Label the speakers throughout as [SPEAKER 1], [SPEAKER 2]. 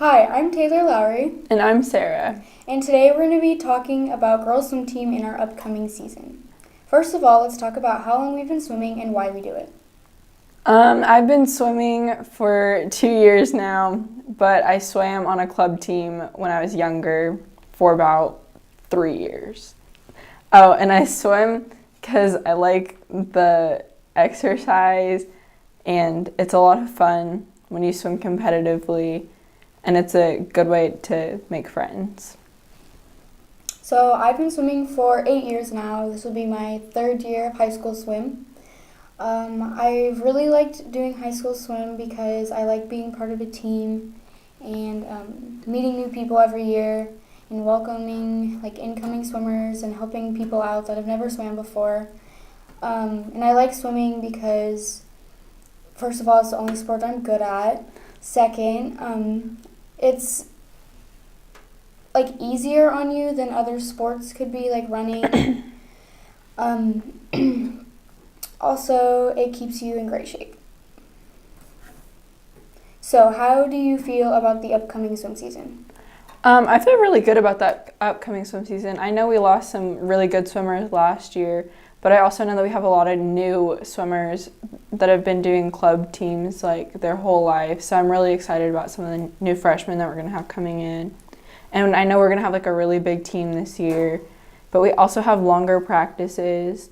[SPEAKER 1] Hi, I'm Taylor Lowry,
[SPEAKER 2] And I'm Sarah.
[SPEAKER 1] and today we're going to be talking about girls swim team in our upcoming season. First of all, let's talk about how long we've been swimming and why we do it.
[SPEAKER 2] I've been swimming for 2 years now, but I swam on a club team when I was younger for about 3 years. Oh, and I swim because I like the exercise, and it's a lot of fun when you swim competitively, and it's a good way to make friends.
[SPEAKER 1] So, I've been swimming for 8 years now. This will be my third year of high school swim. I've really liked doing high school swim because I like being part of a team and meeting new people every year and welcoming incoming swimmers and helping people out that have never swam before. And I like swimming because, first of all, it's the only sport I'm good at. Second, it's easier on you than other sports could be, like running. Also, it keeps you in great shape. So, how do you feel about the upcoming swim season?
[SPEAKER 2] I feel really good about that upcoming swim season. I know we lost some really good swimmers last year, but I also know that we have a lot of new swimmers that have been doing club teams like their whole life. So I'm really excited about some of the new freshmen that we're going to have coming in. And I know we're going to have a really big team this year, but we also have longer practices.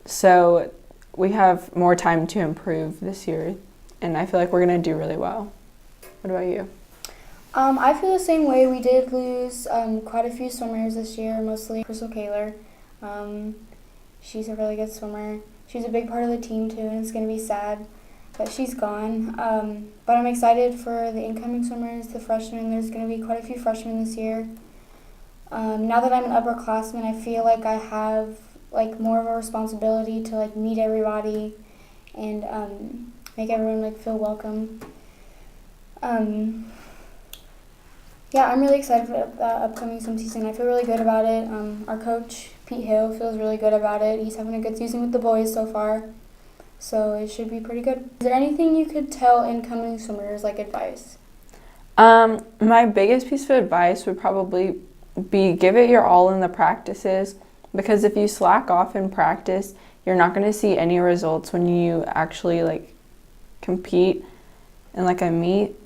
[SPEAKER 2] So we have more time to improve this year, and I feel like we're going to do really well. What about you?
[SPEAKER 1] I feel the same way. We did lose quite a few swimmers this year, mostly Crystal Kaler. She's a really good swimmer. She's a big part of the team too, and it's going to be sad that she's gone. But I'm excited for the incoming swimmers, the freshmen. There's going to be quite a few freshmen this year. Now that I'm an upperclassman, I feel like I have more of a responsibility to meet everybody and make everyone feel welcome. Yeah, I'm really excited for the upcoming swim season. I feel really good about it. Our coach, Pete Hill, feels really good about it. He's having a good season with the boys so far, so it should be pretty good. Is there anything you could tell incoming swimmers, advice?
[SPEAKER 2] My biggest piece of advice would probably be give it your all in the practices, because if you slack off in practice, you're not going to see any results when you actually compete in a meet.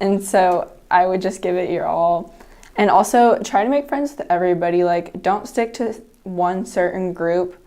[SPEAKER 2] And so I would just give it your all. And also try to make friends with everybody. Don't stick to one certain group,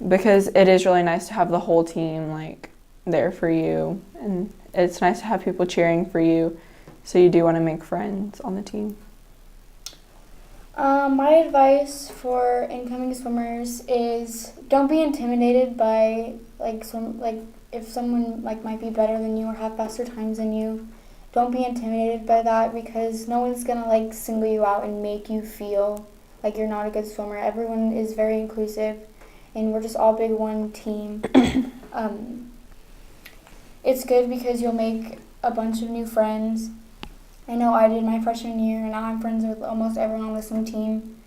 [SPEAKER 2] because it is really nice to have the whole team there for you. And it's nice to have people cheering for you. So you do want to make friends on the team.
[SPEAKER 1] My advice for incoming swimmers is don't be intimidated by if someone might be better than you or have faster times than you. Don't be intimidated by that, because no one's gonna single you out and make you feel like you're not a good swimmer. Everyone is very inclusive, and we're just all big one team. It's good because you'll make a bunch of new friends. I know I did my freshman year, and now I'm friends with almost everyone on the swim team.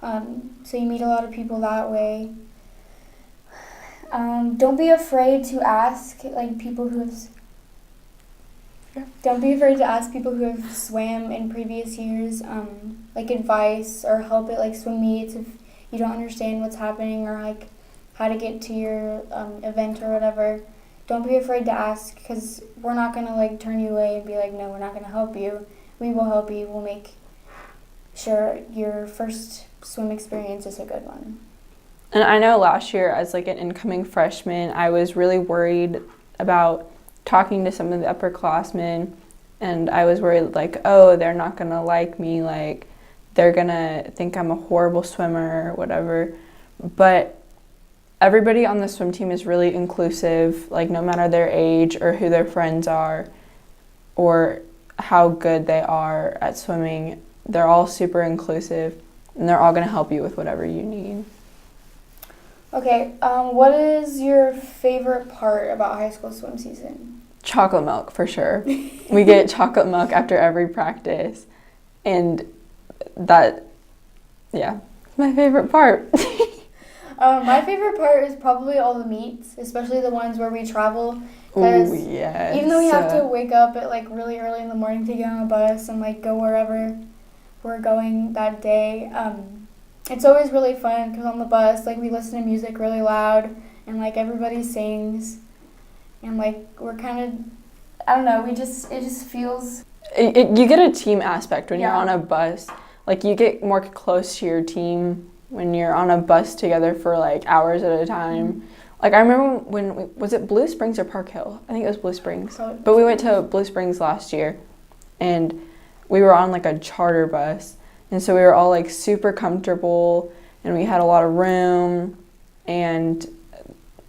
[SPEAKER 1] So you meet a lot of people that way. Don't be afraid to ask people who have. Don't be afraid to ask people who have swam in previous years, advice or help at swim meets if you don't understand what's happening or how to get to your event or whatever. Don't be afraid to ask, because we're not gonna turn you away and be no, we're not gonna help you. We will help you. We'll make sure your first swim experience is a good one.
[SPEAKER 2] And I know last year as an incoming freshman, I was really worried about talking to some of the upperclassmen, and I was worried oh, they're not gonna like me, they're gonna think I'm a horrible swimmer or whatever. But everybody on the swim team is really inclusive, no matter their age or who their friends are or how good they are at swimming. They're all super inclusive, and they're all gonna help you with whatever you need.
[SPEAKER 1] Okay, what is your favorite part about high school swim season?
[SPEAKER 2] Chocolate milk, for sure. We get chocolate milk after every practice, and that, yeah, my favorite part.
[SPEAKER 1] My favorite part is probably all the meets, especially the ones where we travel
[SPEAKER 2] Oh,
[SPEAKER 1] Because
[SPEAKER 2] yes.
[SPEAKER 1] even though we have to wake up at like really early in the morning to get on a bus and like go wherever we're going that day, it's always really fun because on the bus, like we listen to music really loud and like everybody sings and like we're kind of, I don't know, it just feels.
[SPEAKER 2] You get a team aspect when you're
[SPEAKER 1] Yeah.
[SPEAKER 2] on a bus. Like, you get more close to your team when you're on a bus together for like hours at a time.
[SPEAKER 1] Mm-hmm.
[SPEAKER 2] Like, I remember was it Blue Springs or Park Hill? I think it was Blue Springs.
[SPEAKER 1] Probably
[SPEAKER 2] But we went to Blue Springs last year, and we were on like a charter bus. And so we were all like super comfortable, and we had a lot of room, and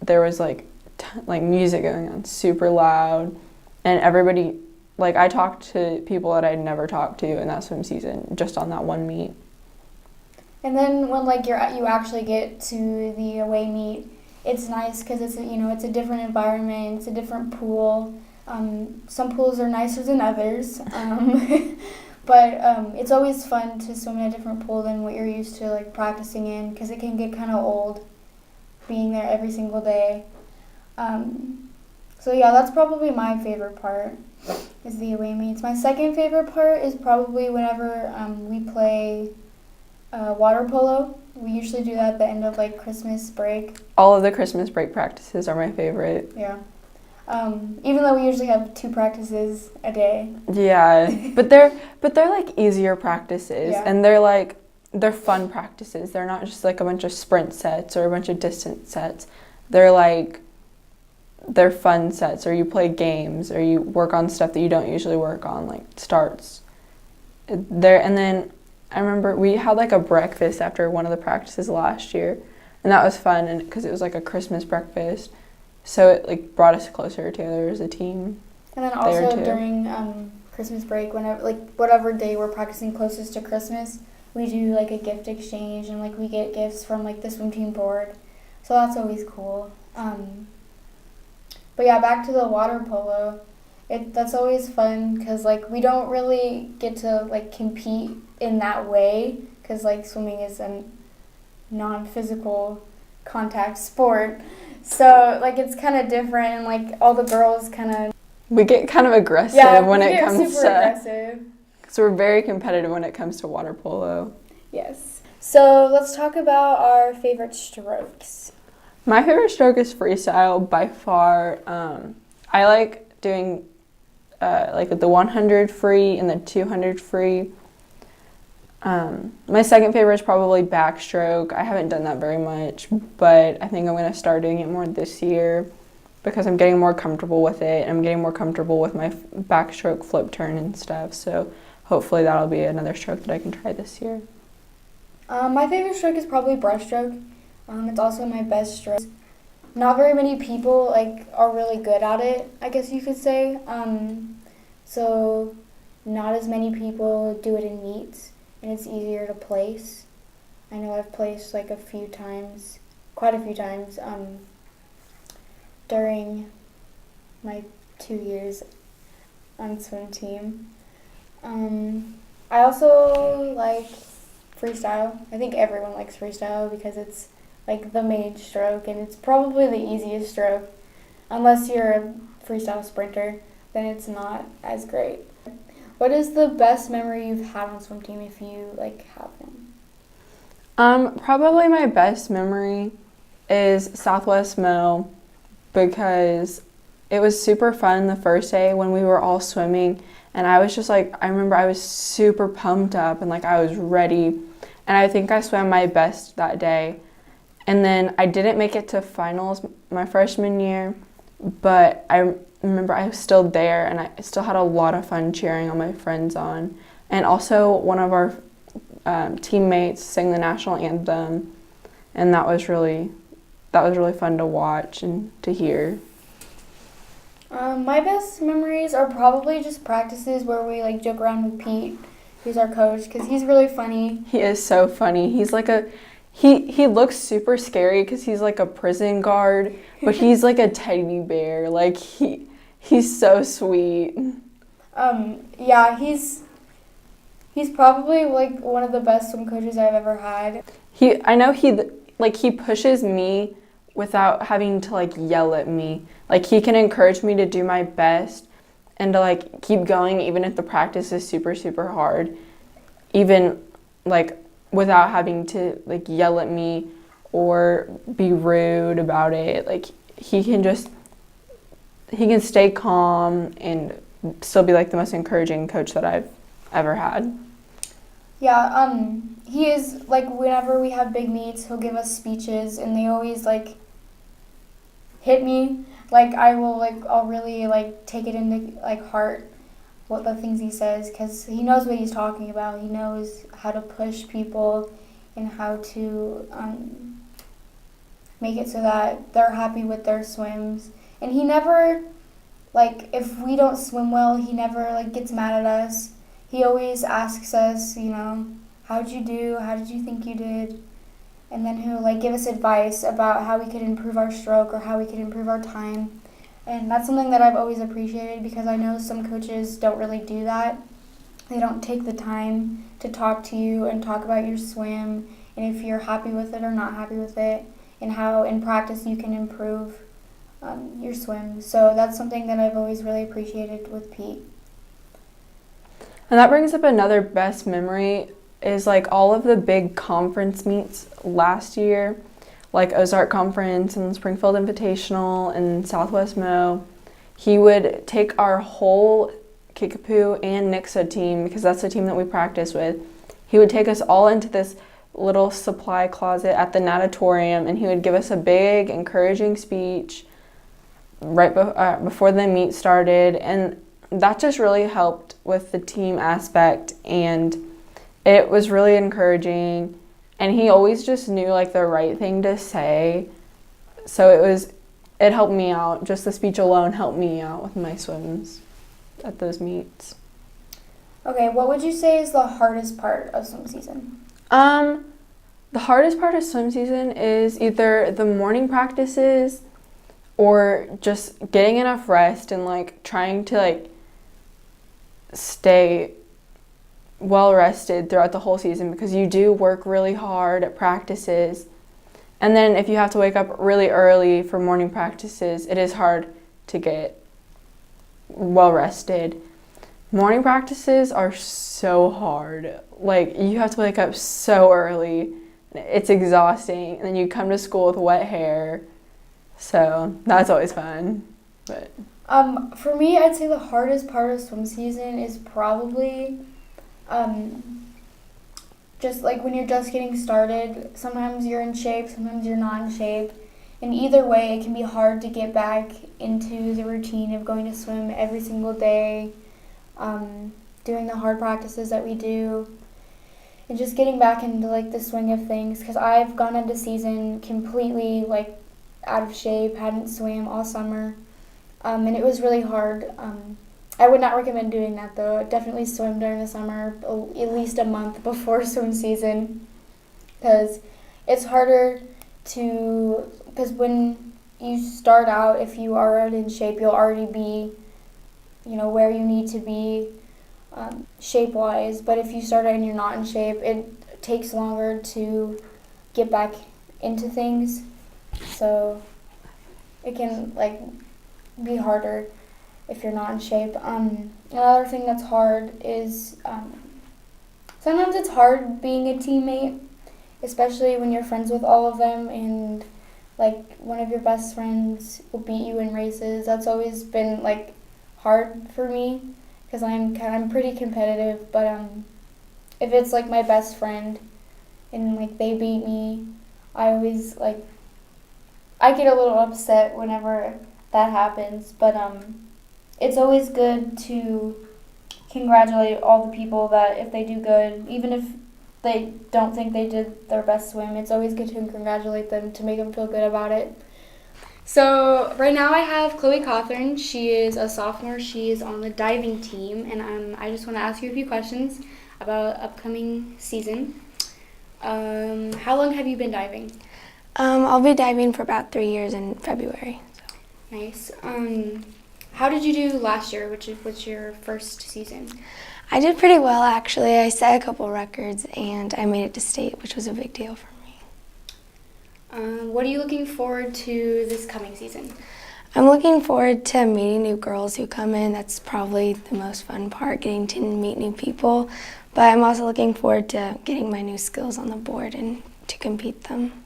[SPEAKER 2] there was like music going on super loud, and everybody, like, I talked to people that I'd never talked to in that swim season just on that one meet.
[SPEAKER 1] And then when like you actually get to the away meet, it's nice because it's it's a different environment, it's a different pool. Some pools are nicer than others, but it's always fun to swim in a different pool than what you're used to like practicing in because it can get kind of old being there every single day. So yeah, that's probably my favorite part is the away meets. My second favorite part is probably whenever we play water polo. We usually do that at the end of like Christmas break.
[SPEAKER 2] All of the Christmas break practices are my favorite.
[SPEAKER 1] Yeah. Even though we usually have 2 practices a day.
[SPEAKER 2] Yeah, but they're like easier practices,
[SPEAKER 1] Yeah.
[SPEAKER 2] and they're fun practices. They're not just like a bunch of sprint sets or a bunch of distance sets. They're fun sets, or you play games, or you work on stuff that you don't usually work on, like starts. And then I remember we had like a breakfast after one of the practices last year, and that was fun, and because it was like a Christmas breakfast, so it like brought us closer together as a team.
[SPEAKER 1] And then also during Christmas break, whenever like whatever day we're practicing closest to Christmas, we do like a gift exchange, and like we get gifts from like the swim team board, so that's always cool. But yeah, back to the water polo. That's always fun because like we don't really get to like compete in that way because like swimming is a non-physical contact sport, so like it's kind of different, and like all the girls
[SPEAKER 2] we get kind of aggressive when it comes
[SPEAKER 1] super aggressive.
[SPEAKER 2] So we're very competitive when it comes to water polo.
[SPEAKER 1] Yes. So let's talk about our favorite strokes.
[SPEAKER 2] My favorite stroke is freestyle by far. I like doing like the 100 free and the 200 free. My second favorite is probably backstroke. I haven't done that very much, but I think I'm going to start doing it more this year because I'm getting more comfortable with it. I'm getting more comfortable with my backstroke flip turn and stuff. So hopefully that'll be another stroke that I can try this year.
[SPEAKER 1] My favorite stroke is probably breaststroke. It's also my best stroke. Not very many people like are really good at it, I guess you could say. So not as many people do it in meets, and it's easier to place. I know I've placed like quite a few times, during my 2 years on swim team. I also like freestyle. I think everyone likes freestyle because it's like the main stroke, and it's probably the easiest stroke. Unless you're a freestyle sprinter, then it's not as great. What is the best memory you've had on swim team if you like have one?
[SPEAKER 2] Probably my best memory is Southwest Mo because it was super fun the first day when we were all swimming, and I was just like, I remember I was super pumped up and like I was ready, and I think I swam my best that day. And then I didn't make it to finals my freshman year, but I remember I was still there, and I still had a lot of fun cheering on my friends on. And also one of our teammates sang the national anthem, and that was really fun to watch and to hear.
[SPEAKER 1] My best memories are probably just practices where we like joke around with Pete, who's our coach, because he's really funny.
[SPEAKER 2] He is so funny. He's like he looks super scary because he's like a prison guard, but he's like a teddy bear. Like he's so sweet.
[SPEAKER 1] Yeah, he's probably like one of the best swim coaches I've ever had.
[SPEAKER 2] I know he pushes me without having to like yell at me. Like he can encourage me to do my best and to like keep going even if the practice is super, super hard. Even like without having to like yell at me or be rude about it. Like he can stay calm and still be like the most encouraging coach that I've ever had.
[SPEAKER 1] Yeah, he is, like, whenever we have big meets, he'll give us speeches, and they always, like, hit me. Like, I'll really, like, take it into, like, heart, what the things he says, because he knows what he's talking about. He knows how to push people and how to make it so that they're happy with their swims. And he never, like, if we don't swim well, he never, like, gets mad at us. He always asks us, how'd you do? How did you think you did? And then he'll like give us advice about how we could improve our stroke or how we could improve our time. And that's something that I've always appreciated because I know some coaches don't really do that. They don't take the time to talk to you and talk about your swim and if you're happy with it or not happy with it and how in practice you can improve your swim. So that's something that I've always really appreciated with Pete.
[SPEAKER 2] And that brings up another best memory is like all of the big conference meets last year, like Ozark Conference and Springfield Invitational and Southwest Mo. He would take our whole Kickapoo and Nixa team, because that's the team that we practice with. He would take us all into this little supply closet at the natatorium, and he would give us a big encouraging speech right before the meet started, and that just really helped with the team aspect, and it was really encouraging, and he always just knew like the right thing to say, so it helped me out. Just the speech alone helped me out with my swims at those meets.
[SPEAKER 1] Okay, what would you say is the hardest part of swim season?
[SPEAKER 2] The hardest part of swim season is either the morning practices or just getting enough rest and like trying to like stay well rested throughout the whole season, because you do work really hard at practices, and then if you have to wake up really early for morning practices, it is hard to get well rested. Morning practices are so hard. Like you have to wake up so early, it's exhausting, and then you come to school with wet hair, so that's always fun. But
[SPEAKER 1] for me, I'd say the hardest part of swim season is probably just like when you're just getting started. Sometimes you're in shape, sometimes you're not in shape. And either way, it can be hard to get back into the routine of going to swim every single day, doing the hard practices that we do, and just getting back into like the swing of things. Because I've gone into season completely like out of shape, hadn't swam all summer. And it was really hard. I would not recommend doing that though. I'd definitely swim during the summer, at least a month before swim season, because it's harder because when you start out, if you are already in shape, you'll already be, where you need to be shape-wise. But if you start out and you're not in shape, it takes longer to get back into things. So it can be harder if you're not in shape. Another thing that's hard is sometimes it's hard being a teammate, especially when you're friends with all of them and one of your best friends will beat you in races. That's always been hard for me because I'm pretty competitive. But if it's my best friend and they beat me, I always I get a little upset whenever that happens. But it's always good to congratulate all the people that if they do good, even if they don't think they did their best swim, it's always good to congratulate them to make them feel good about it. So right now I have Chloe Cawthorn. She is a sophomore. She is on the diving team, and I just want to ask you a few questions about upcoming season. How long have you been diving?
[SPEAKER 3] I'll be diving for about 3 years in February. So.
[SPEAKER 1] Nice. How did you do last year, which was your first season?
[SPEAKER 3] I did pretty well, actually. I set a couple records, and I made it to state, which was a big deal for me.
[SPEAKER 1] What are you looking forward to this coming season?
[SPEAKER 3] I'm looking forward to meeting new girls who come in. That's probably the most fun part, getting to meet new people. But I'm also looking forward to getting my new skills on the board and to compete them.